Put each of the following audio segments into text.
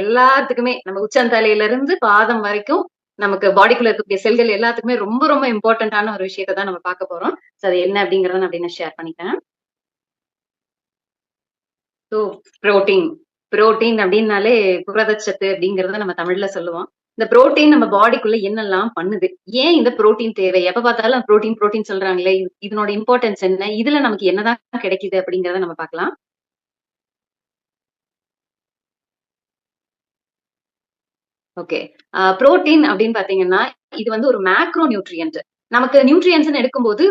எல்லாத்துக்குமே நம்ம உச்சந்தலையில இருந்து பாதம் வரைக்கும் நமக்கு பாடிக்குள்ள இருக்கக்கூடிய செல்கள் எல்லாத்துக்குமே ரொம்ப ரொம்ப இம்பார்ட்டன்டான ஒரு விஷயத்தை தான் நம்ம பார்க்க போறோம். சோ அது என்ன அப்படிங்கறத நான் அப்படின்னு ஷேர் பண்ணிக்கிறேன். So protein. புரோட்டீன் அப்படின்னாலே புரதச்சத்து அப்படிங்கிறத நம்ம தமிழ்ல சொல்லுவோம். இந்த புரோட்டீன் நம்ம பாடிக்குள்ள என்னெல்லாம் பண்ணுது? ஏன் இந்த புரோட்டீன் தேவை? எப்ப பார்த்தாலும் புரோட்டீன் புரோட்டீன் சொல்றாங்களே, இதனோட இம்பார்ட்டன்ஸ் என்ன? இதுல நமக்கு என்னதான் கிடைக்குது அப்படிங்கிறத நம்ம பார்க்கலாம். ஓகே. புரோட்டீன் அப்படின்னு பார்த்தீங்கன்னா, இது வந்து ஒரு மேக்ரோ நியூட்ரியன்ட். நமக்கு நியூட்ரியன்ட்ஸ்ன்னு எடுக்கும்போது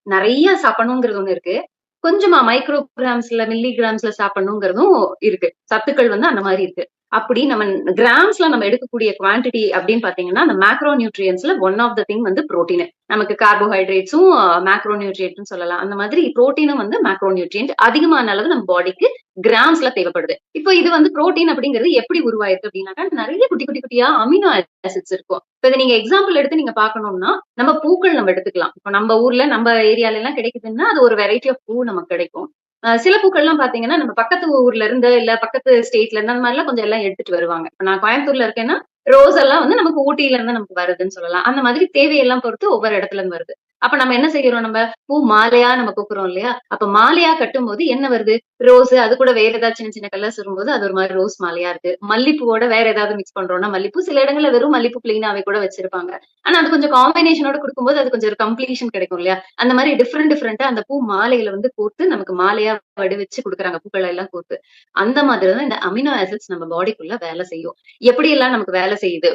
நெறைய சாப்பிடணுங்கிறது ஒண்ணு இருக்கு. கொஞ்சமா மைக்ரோ கிராம்ஸ்ல, மில்லி கிராம்ஸ்ல சாப்பிடணுங்கிறதும் இருக்கு. சத்துக்கள் வந்து அந்த மாரி இருக்கு. அப்படி நம்ம கிராம்ஸ்ல நம்ம எடுக்கக்கூடிய குவான்டிட்டி அப்படின்னு பார்த்தீங்கன்னா, அந்த மேக்ரோ நியூட்ரியன்ட்ஸ்ல ஒன் ஆஃப் த திங் வந்து புரோட்டீன். நமக்கு கார்போஹைட்ரேட்ஸும் மேக்ரோ நியூட்ரியன்ட்னு சொல்லலாம். அந்த மாதிரி புரோட்டீனும் வந்து மேக்ரோ நியூட்ரியன்ட் அதிகமான அளவு நம்ம பாடிக்கு கிராம்ஸ்ல தேவைப்படுது. இப்போ இது வந்து புரோட்டீன் அப்படிங்கிறது எப்படி உருவாயிருக்கு அப்படின்னாக்கா, நெறைய குட்டி குட்டி குட்டியா அமினோ ஆசிட்ஸ் இருக்கும். இப்ப இத நீங்க எக்ஸாம்பிள் எடுத்து நீங்க பார்க்கணும்னா, நம்ம பூக்கள் நம்ம எடுத்துக்கலாம். இப்ப நம்ம ஊர்ல, நம்ம ஏரியால எல்லாம் கிடைக்குதுன்னா, அது ஒரு வெரைட்டி ஆஃப் பூ நமக்கு கிடைக்கும். சில பூக்கள்லாம் பார்த்தீங்கன்னா, நம்ம பக்கத்து ஊர்ல இருந்து, இல்ல பக்கத்து ஸ்டேட்ல இருந்து அந்த மாரிலாம் கொஞ்சம் எல்லாம் எடுத்துட்டு வருவாங்க. இப்ப நான் கோயம்புத்தூர்ல இருக்கேன்னா, ரோஸ் எல்லாம் வந்து நமக்கு ஊட்டியில இருந்து நமக்கு வருதுன்னு சொல்லலாம். அந்த மாதிரி தேவையெல்லாம் பொறுத்து ஒவ்வொரு இடத்துல இருந்து வருது. அப்ப நம்ம என்ன செய்றோம் நம்ம, பூ மாலையா நம்ம கோக்குறோம் இல்லையா? அப்ப மாலையா கட்டும்போது என்ன வருது? ரோஸ் அது கூட வேற ஏதாவது சின்ன சின்ன கலர்ஸ் வரும்போது அது ஒரு மாரி ரோஸ் மாலையா இருக்கு. மல்லிப்பூவோட வேற ஏதாவது மிக்ஸ் பண்றோம்னா மல்லிப்பூ. சில இடங்கள்ல வெறும் மல்லிப்பூ பிளெயினாவே கூட வச்சிருப்பாங்க. ஆனா அது கொஞ்சம் காம்பினேஷனோட குடுக்கும்போது அது கொஞ்சம் ஒரு கம்ப்ளீஷன் கிடைக்கும் இல்லையா? அந்த மாரி டிஃபரெண்ட் டிஃபரெண்டா அந்த பூ மாலைகள வந்து கோர்த்து நமக்கு மாலையா வடிவச்சு குடுக்குறாங்க. பூக்கள எல்லாம் கோர்த்து. அந்த மாதிரி தான் இந்த அமினோ ஆசிட்ஸ் நம்ம பாடிக்குள்ள வேலை செய்யும். எப்படியெல்லாம் நமக்கு வேலை செய்யுது?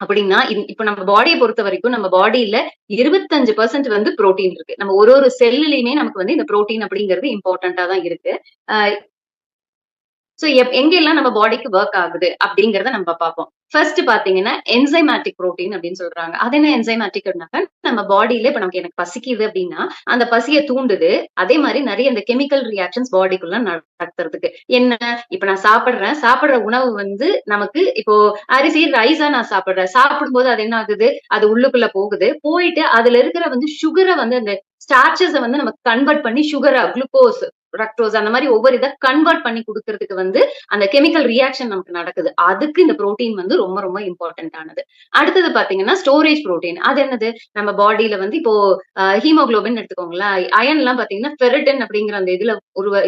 அப்படின்னா, இப்ப நம்ம பாடிய பொறுத்தவரைக்கும் நம்ம பாடியில 25% வந்து புரோட்டீன் இருக்கு. நம்ம ஒரு ஒரு செல்லுலயுமே நமக்கு வந்து இந்த புரோட்டீன் அப்படிங்கிறது இம்பார்ட்டன்ட்டா தான் இருக்கு. அ சோ எங்கெல்லாம் நம்ம பாடிக்கு வொர்க் ஆகுது அப்படிங்கிறத நம்ம பார்ப்போம். ஃபர்ஸ்ட் பார்த்தீங்கன்னா, என்சைமேட்டிக் புரோட்டீன் அப்படின்னு சொல்றாங்க. அது என்ன என்சைமேட்டிக் அப்படின்னாக்கா, நம்ம பாடியில இப்ப நமக்கு எனக்கு பசிக்குது அப்படின்னா, அந்த பசிய தூண்டுது. அதே மாரி நெறைய இந்த கெமிக்கல் ரியாக்ஷன்ஸ் பாடிக்குள்ள நடத்துறதுக்கு. என்ன, இப்ப நான் சாப்பிடுறேன். சாப்பிடுற உணவு வந்து நமக்கு இப்போ அரிசி, ரைஸா நான் சாப்பிடுறேன். சாப்பிடும்போது அது என்ன ஆகுது? அது உள்ளுக்குள்ள போகுது. போயிட்டு அதுல இருக்கிற வந்து சுகர வந்து அந்த ஸ்டார்ச்சஸ வந்து நமக்கு கன்வெர்ட் பண்ணி சுகரா குளுக்கோஸ், ரக்டோஸ் அந்த மாரி ஒவ்வொரு இத கன்வெர்ட் பண்ணி குடுக்கறதுக்கு வந்து அந்த கெமிக்கல் ரியாக்ஷன் நமக்கு நடக்குது. அதுக்கு இந்த புரோட்டீன் வந்து ரொம்ப ரொம்ப இம்பார்ட்டன்ட் ஆனது. அடுத்தது பார்த்தீங்கன்னா, ஸ்டோரேஜ் புரோட்டீன். அது என்னது? நம்ம பாடியில வந்து இப்போ ஹீமோகுளோபின் எடுத்துக்கோங்களேன். அயர்ன்லாம் பார்த்தீங்கன்னா, ஃபெரிட்டின் அப்படிங்கிற அந்த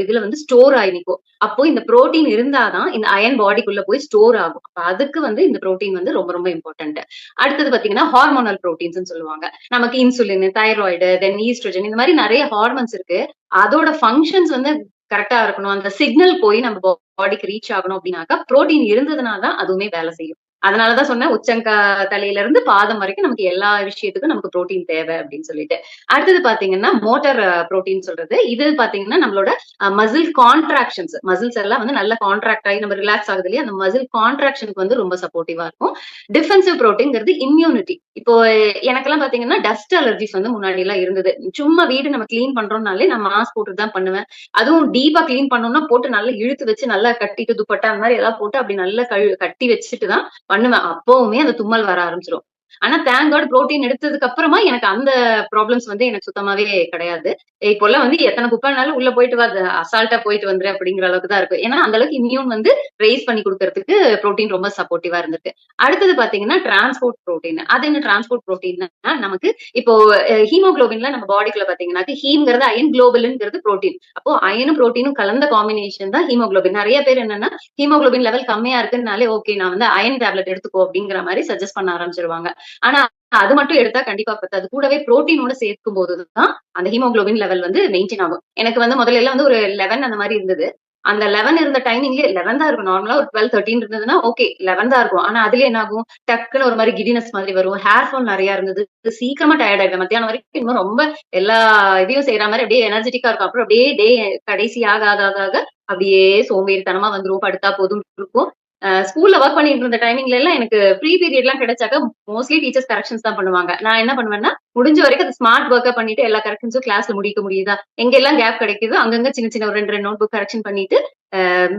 இதுல வந்து ஸ்டோர் ஆயி நிக்கும். அப்போ இந்த புரோட்டீன் இருந்தா தான் இந்த அயர்ன் பாடிக்குள்ள போய் ஸ்டோர் ஆகும். அப்ப அதுக்கு வந்து இந்த புரோட்டீன் வந்து ரொம்ப ரொம்ப இம்பார்ட்டன்ட். அடுத்தது பார்த்தீங்கன்னா, ஹார்மோனல் புரோட்டீன்ஸ்ன்னு சொல்லுவாங்க. நமக்கு இன்சுலின், தைராய்டு, தென் ஈஸ்ட்ரோஜன் இந்த மாரி நெறைய ஹார்மோன்ஸ் இருக்கு. அதோட ஃபங்ஷன்ஸ் வந்து கரெக்ட்டா இருக்கணும். அந்த சிக்னல் போய் நம்ம பாடிக்கு ரீச் ஆகணும் அப்படின்னாக்கா, புரோட்டீன் இருந்ததுனா தான் அதுவுமே வேலை செய்யும். அதனால தான் சொன்னேன், தலையில இருந்து பாதம் வரைக்கும் நமக்கு எல்லா விஷயத்துக்கும் நமக்கு புரோட்டீன் தேவை அப்படின்னு சொல்லிட்டு. அடுத்தது பார்த்தீங்கன்னா, மோட்டார் புரோட்டீன் சொல்றது. இது பார்த்தீங்கன்னா, நம்மளோட மசில் கான்ட்ராக்ஷன்ஸ். மசில்ஸ் எல்லாம் வந்து நல்லா கான்ட்ராக்ட் ஆகி நம்ம ரிலாக்ஸ் ஆகுது இல்லையா? அந்த மசில் கான்ட்ராக்ஷனுக்கு வந்து ரொம்ப சப்போர்ட்டிவா இருக்கும். டிஃபென்சிவ் புரோட்டீன்ங்கிறது இம்யூனிட்டி. இப்போ எனக்கெல்லாம் பார்த்தீங்கன்னா, டஸ்ட் அலர்ஜிஸ் வந்து முன்னாடிலாம் இருந்தது. சும்மா வீடு நம்ம கிளீன் பண்றோம்னாலே நான் மாஸ்க் போட்டுட்டு தான் பண்ணுவேன். அதுவும் டீப்பா கிளீன் பண்ணணும்னா போட்டு நல்லா இழுத்து வச்சு நல்லா கட்டிட்டு துப்பட்டா அந்த மாதிரி ஏதாவது போட்டு அப்படி நல்லா கட்டி வச்சுட்டு தான் பண்ணுவேன். அப்பவுமே அந்த தும்மல் வர ஆரம்பிச்சுரும். ஆனா தேங்க் காட் புரோட்டீன் எடுத்ததுக்கு அப்புறமா எனக்கு அந்த ப்ராப்ளம்ஸ் வந்து எனக்கு சுத்தமாவே கிடையாது. இப்போலாம் வந்து எத்தன குப்பைனாலும் உள்ள போயிட்டு வா, அசால்ட்டா போயிட்டு வந்துரு அப்படிங்கிற அளவுக்கு தான் இருக்கு. ஏன்னா அந்த அளவுக்கு இம்யூன் வந்து ரெய்ஸ் பண்ணி குடுக்கறதுக்கு புரோட்டீன் ரொம்ப சப்போர்ட்டிவா இருந்திருக்கு. அடுத்தது பாத்தீங்கன்னா டிரான்ஸ்போர்ட் புரோட்டீன். அது என்ன டிரான்ஸ்போர்ட் புரோட்டீன்னா நமக்கு இப்போ ஹீமோகுளோபின்ல நம்ம பாடிக்குள்ள பாத்தீங்கன்னா ஹீம்ங்கிறது அயன், குளோபுலின்ங்கிறது புரோட்டீன். அப்போ அயனும் புரோட்டீனும் கலந்த காம்பினேஷன் தான் ஹீமோகுளோபின். நெறைய பேர் என்னன்னா ஹீமோகுளோபின் லெவல் கம்மியா இருக்குன்னாலே ஓகே நான் வந்து அயன் டேப்லெட் எடுத்துக்கோ அப்படிங்கிற மாதிரி சஜஸ்ட் பண்ண ஆரம்பிச்சிருவாங்க. ஆனா அது மட்டும் எடுத்தா கண்டிப்பா பத்தாது. கூடவே புரோட்டீனோட சேர்க்கும் போது தான் அந்த ஹீமோகுளோபின் லெவல் வந்து மெயின்டெயின் ஆகும். எனக்கு வந்து முதல்ல எல்லாம் வந்து ஒரு 11 அந்த மாதிரி இருந்தது. அந்த 11 இருந்த டைமிங்லயே 11 தான் இருக்கும். நார்மலா ஒரு 12, 13 இருந்ததுன்னா ஓகே 11 தான் இருக்கும். ஆனா அதுலயே என்ன ஆகும்? டக்குன்னு ஒரு மாரி கிடினஸ் மாதிரி வரும். ஹேர் ஃபால் நெறைய இருந்தது. சீக்கிரமா டயர்ட் ஆயிடுவேன். மத்தியானம் வரைக்கும் இன்னும் ரொம்ப எல்லா இதையும் செய்ற மாரி அப்படியே எனர்ஜெட்டிக்கா இருக்கும். அப்புறம் அப்படியே கடைசி ஆக ஆக ஆக ஆக அப்படியே சோம்பேறித்தனமா வந்துரும். படுத்தா போதும்னு இருக்கும். ஸ்கூல்ல வொர்க் பண்ணிட்டு இருந்த டைமிங்ல எல்லாம் எனக்கு ஃப்ரீ பீரியட்லாம் கிடைச்சாக்க மோஸ்ட்லி டீச்சர்ஸ் கரெக்ஷன்ஸ் தான் பண்ணுவாங்க. நான் என்ன பண்ணுவேன்னா, முடிஞ்ச வரைக்கும் அது ஸ்மார்ட் வொர்க்கா பண்ணிட்டு எல்லா கரெக்ஷன்ஸும் கிளாஸ்ல முடிக்க முடியுதா? எங்கெல்லாம் கேப் கிடைக்குதோ அங்கங்க சின்ன சின்ன ஒரு 2, 2 நோட் புக் கரெக்ஷன் பண்ணிட்டு,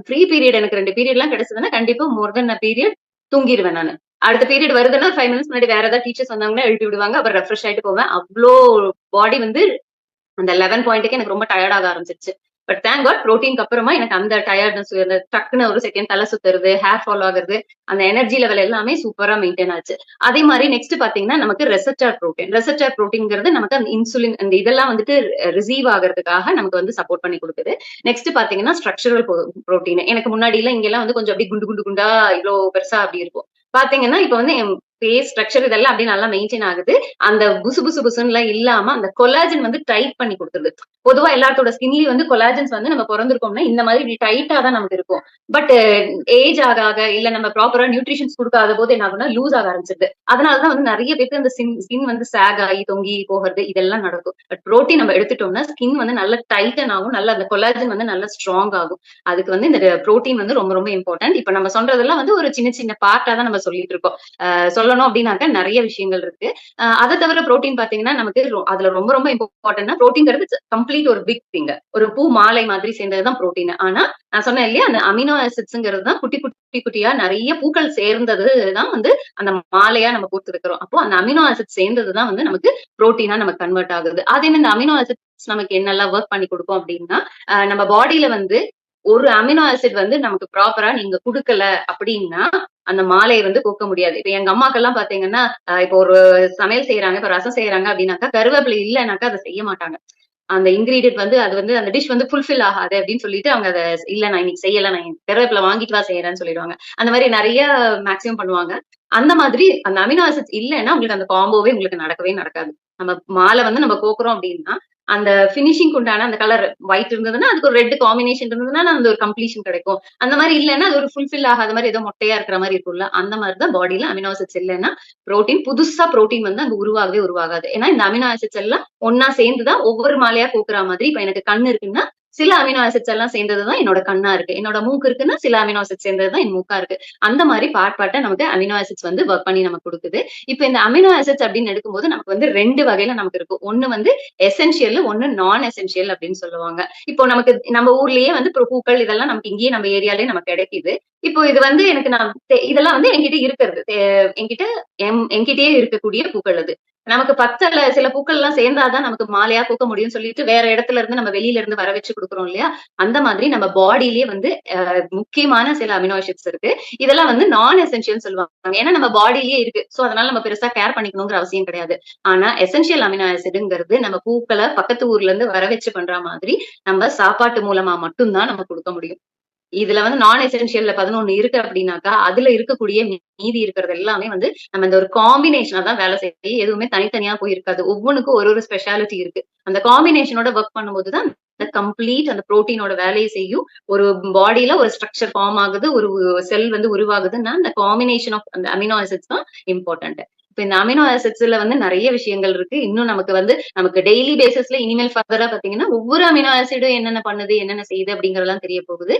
ஃப்ரீ பீரியட் எனக்கு 2 பீரியட்லாம் கிடைச்சதுன்னா கண்டிப்பா மோர் தென் அ பீரியட் தூங்கிருவேன் நானு. அடுத்த பீரியட் வருதுன்னா 5 மினிட்ஸ் முன்னாடி வேற ஏதாவது டீச்சர்ஸ் வந்தாங்கன்னா எழுப்பி விடுவாங்க. அப்புறம் ரெஃப்ரெஷ் ஆயிட்டு போவேன். அவ்ளோ பாடி வந்து அந்த 11 பாயிண்ட்க்கு எனக்கு ரொம்ப டயர்ட் ஆக ஆரம்பிச்சிருச்சு. பட் தேங்க் காட் புரோட்டீனுக்கு அப்புறமா எனக்கு அந்த டயர்ட்னஸ், அந்த டக்குன்னு ஒரு செகண்ட் தலை சுத்துறது, ஹேர் ஃபால் ஆகுறது, அந்த எனர்ஜி லெவல் எல்லாமே சூப்பரா மெயின்டைன் ஆச்சு. அதே மாதிரி நெக்ஸ்ட் பாத்தீங்கன்னா நமக்கு ரெசப்டார் புரோட்டீன். ரெசப்டார் புரோட்டீன்ங்கிறது நமக்கு அந்த இன்சுலின் அந்த இதெல்லாம் வந்துட்டு ரிசீவ் ஆகிறதுக்காக நமக்கு வந்து சப்போர்ட் பண்ணி கொடுக்குது. நெக்ஸ்ட் பாத்தீங்கன்னா ஸ்ட்ரக்சரல் புரோட்டீன். எனக்கு முன்னாடி எல்லாம் இங்கெல்லாம் வந்து கொஞ்சம் அப்படி குண்டு குண்டு குண்டா இவ்வளவு பெருசா அப்படி இருக்கும். பாத்தீங்கன்னா இப்ப வந்து என் ஃபேஸ் ஸ்ட்ரக்சர் இதெல்லாம் அப்படியே நல்லா மெயின்டைன் ஆகுது. அந்த புசு புசு புசுன்னு இல்லாம அந்த கொலாஜன் வந்து டைட் பண்ணி கொடுத்துருது. பொதுவா எல்லாத்தோட ஸ்கின்லயும் வந்து கொலாஜன்ஸ் வந்து நம்ம பிறந்திருக்கோம்னா இந்த மாதிரி இப்படி டைட்டா தான் நமக்கு இருக்கும். பட் ஏஜ் ஆக ஆக இல்ல நம்ம ப்ராப்பரா நியூட்ரிஷன்ஸ் கொடுக்காத போது என்ன ஆகும்னா லூஸ் ஆக ஆரம்பிச்சிருது. அதனாலதான் வந்து நிறைய பேருக்கு அந்த ஸ்கின் வந்து சேக் ஆகி தொங்கி போகிறது இதெல்லாம் நடக்கும். பட் புரோட்டீன் நம்ம எடுத்துட்டோம்னா ஸ்கின் வந்து நல்ல டைட்டன் ஆகும், நல்ல அந்த கொலாஜன் வந்து நல்ல ஸ்ட்ராங் ஆகும். அதுக்கு வந்து இந்த புரோட்டீன் வந்து ரொம்ப ரொம்ப இம்பார்ட்டன்ட். இப்ப நம்ம சொல்றதெல்லாம் வந்து ஒரு சின்ன சின்ன பார்ட்டா தான் நம்ம சொல்லிட்டு இருக்கோம். சொல்லணும் அப்படின்னாக்க நிறைய விஷயங்கள் இருக்கு. அதை தவிர புரோட்டீன் பாத்தீங்கன்னா நமக்கு அதுல ரொம்ப ரொம்ப இம்பார்ட்டன்ட்னா புரோட்டீன்ங்கிறது கம்ப்ளீட் ஒரு பிக் திங். ஒரு பூ மாலை மாதிரி சேர்ந்ததுதான் புரோட்டீன். ஆனா நான் சொன்னேன் இல்லையா அந்த அமினோ ஆசிட்ஸ்ங்கிறது தான் குட்டி குட்டி குட்டியா நிறைய பூக்கள் சேர்ந்ததுதான் வந்து அந்த மாலையா நம்ம பூத்து இருக்கிறோம். அப்போ அந்த அமினோ ஆசிட் சேர்ந்ததுதான் வந்து நமக்கு புரோட்டீனா நமக்கு கன்வெர்ட் ஆகுது. அது இந்த அமினோ ஆசிட்ஸ் நமக்கு என்னெல்லாம் ஒர்க் பண்ணி கொடுக்கும் அப்படின்னா நம்ம பாடியில வந்து ஒரு அமினோ ஆசிட் வந்து நமக்கு ப்ராப்பரா நீங்க குடுக்கல அப்படின்னா அந்த மாலையை வந்து கோக்க முடியாது. இப்ப எங்க அம்மாக்கெல்லாம் பாத்தீங்கன்னா இப்போ ஒரு சமையல் செய்யறாங்க, இப்ப ரசம் செய்யறாங்க அப்படின்னாக்கா கருவேப்பிலை இல்லைனாக்கா அதை செய்ய மாட்டாங்க. அந்த இன்கிரீடியன்ட் வந்து அது வந்து அந்த டிஷ் வந்து ஃபுல்ஃபில் ஆகாது அப்படின்னு சொல்லிட்டு அவங்க அதை இல்ல நான் இன்னைக்கு செய்யல, நான் கருவேப்பிலை வாங்கிட்டு வா செய்யறேன்னு சொல்லிடுவாங்க. அந்த மாதிரி நிறைய மேக்சிமம் பண்ணுவாங்க. அந்த மாதிரி அந்த அமினோ ஆசிட்ஸ் இல்லைன்னா உங்களுக்கு அந்த காம்போவே உங்களுக்கு நடக்கவே நடக்காது. நம்ம மாலை வந்து நம்ம கோக்குறோம் அப்படின்னா அந்த பினிஷிங் உண்டான அந்த கலர் ஒயிட் இருந்ததுன்னா அதுக்கு ஒரு ரெட் காம்பினேஷன் இருந்ததுன்னா அந்த ஒரு கம்ப்ளீஷன் கிடைக்கும். அந்த மாதிரி இல்லைன்னா அது ஒரு ஃபுல்ஃபில் ஆகாத மாதிரி ஏதோ மொட்டையா இருக்கிற மாதிரி இருக்கும்ல, அந்த மாதிரிதான் பாடியில அமினோ ஆசிட்ஸ் இல்லைன்னா புரோட்டீன் புதுசா புரோட்டீன் வந்து அங்க உருவாகவே உருவாகாது. ஏன்னா இந்த அமினோ ஆசிட்ஸ் எல்லாம் ஒன்னா சேர்ந்துதான் ஒவ்வொரு மாலையா கோக்குற மாதிரி. இப்ப எனக்கு கண்ணு இருக்குன்னா சில அமினோ ஆசிட்ஸ் எல்லாம் சேர்ந்ததுதான் என்னோட கண்ணா இருக்கு, என்னோட மூக்கு இருக்குன்னா சில அமினோ ஆசிட்ஸ் சேர்ந்ததுதான் என் மூக்கா இருக்கு. அந்த மாதிரி பார்ட் நமக்கு அமினோ ஆசிட்ஸ் வந்து ஒர்க் பண்ணி நமக்கு கொடுக்குது. இப்ப இந்த அமினோ ஆசிட்ஸ் அப்படின்னு எடுக்கும்போது நமக்கு வந்து ரெண்டு வகையில நமக்கு இருக்கும். ஒண்ணு வந்து எசென்சியல், ஒண்ணு நான் எசென்சியல் அப்படின்னு சொல்லுவாங்க. இப்போ நமக்கு நம்ம ஊர்லயே வந்து பூக்கள் இதெல்லாம் நமக்கு இங்கேயே நம்ம ஏரியாலே நமக்கு கிடைக்குது. இப்போ இது வந்து எனக்கு நான் இதெல்லாம் வந்து என்கிட்ட இருக்கிறது என்கிட்ட என்கிட்டயே இருக்கக்கூடிய பூக்கள். அது நமக்கு பத்தல சில பூக்கள் எல்லாம் சேர்ந்தாதான் நமக்கு மாலையா பூக்க முடியும்னு சொல்லிட்டு வேற இடத்துல இருந்து நம்ம வெளியில இருந்து வர வச்சு கொடுக்குறோம் இல்லையா. அந்த மாதிரி நம்ம பாடியிலேயே வந்து முக்கியமான சில அமினோ ஆசிட்ஸ் இருக்கு. இதெல்லாம் வந்து நான் எசென்சியல் சொல்லுவாங்க. ஏன்னா நம்ம பாடியிலேயே இருக்கு. சோ அதனால நம்ம பெருசா கேர் பண்ணிக்கணுங்கிற அவசியம் கிடையாது. ஆனா எசென்சியல் அமினோ ஆசிட்ங்கிறது நம்ம பூக்களை பக்கத்து ஊர்ல இருந்து வர வச்சு பண்ற மாதிரி நம்ம சாப்பாட்டு மூலமா மட்டும்தான் நம்ம கொடுக்க முடியும். இதுல வந்து நான் எசென்சியல்ல 11 இருக்கு அப்படின்னாக்கா அதுல இருக்கக்கூடிய மீதி இருக்கிறது எல்லாமே வந்து நம்ம இந்த ஒரு காம்பினேஷனா தான் வேலை செய்யும். எதுவுமே தனித்தனியா போயிருக்காது. ஒவ்வொன்றுக்கும் ஒரு ஒரு ஸ்பெஷாலிட்டி இருக்கு. அந்த காம்பினேஷனோட ஒர்க் பண்ணும்போதுதான் கம்ப்ளீட் அந்த புரோட்டீனோட வேலையை செய்யும். ஒரு பாடியில ஒரு ஸ்ட்ரக்சர் ஃபார்ம் ஆகுது, ஒரு செல் வந்து உருவாகுதுன்னா அந்த காம்பினேஷன் ஆஃப் அந்த அமினோ ஆசிட்ஸ் தான் இம்பார்ட்டன்ட். இப்ப இந்த அமினோ ஆசிட்ஸ்ல வந்து நிறைய விஷயங்கள் இருக்கு. இன்னும் நமக்கு டெய்லி பேசிஸ்ல இனிமேல் ஃபர்தரா பாத்தீங்கன்னா ஒவ்வொரு அமினோ ஆசிடும் என்னென்ன பண்ணுது, என்னென்ன செய்யுது அப்படிங்கறதெல்லாம் தெரிய போகுது.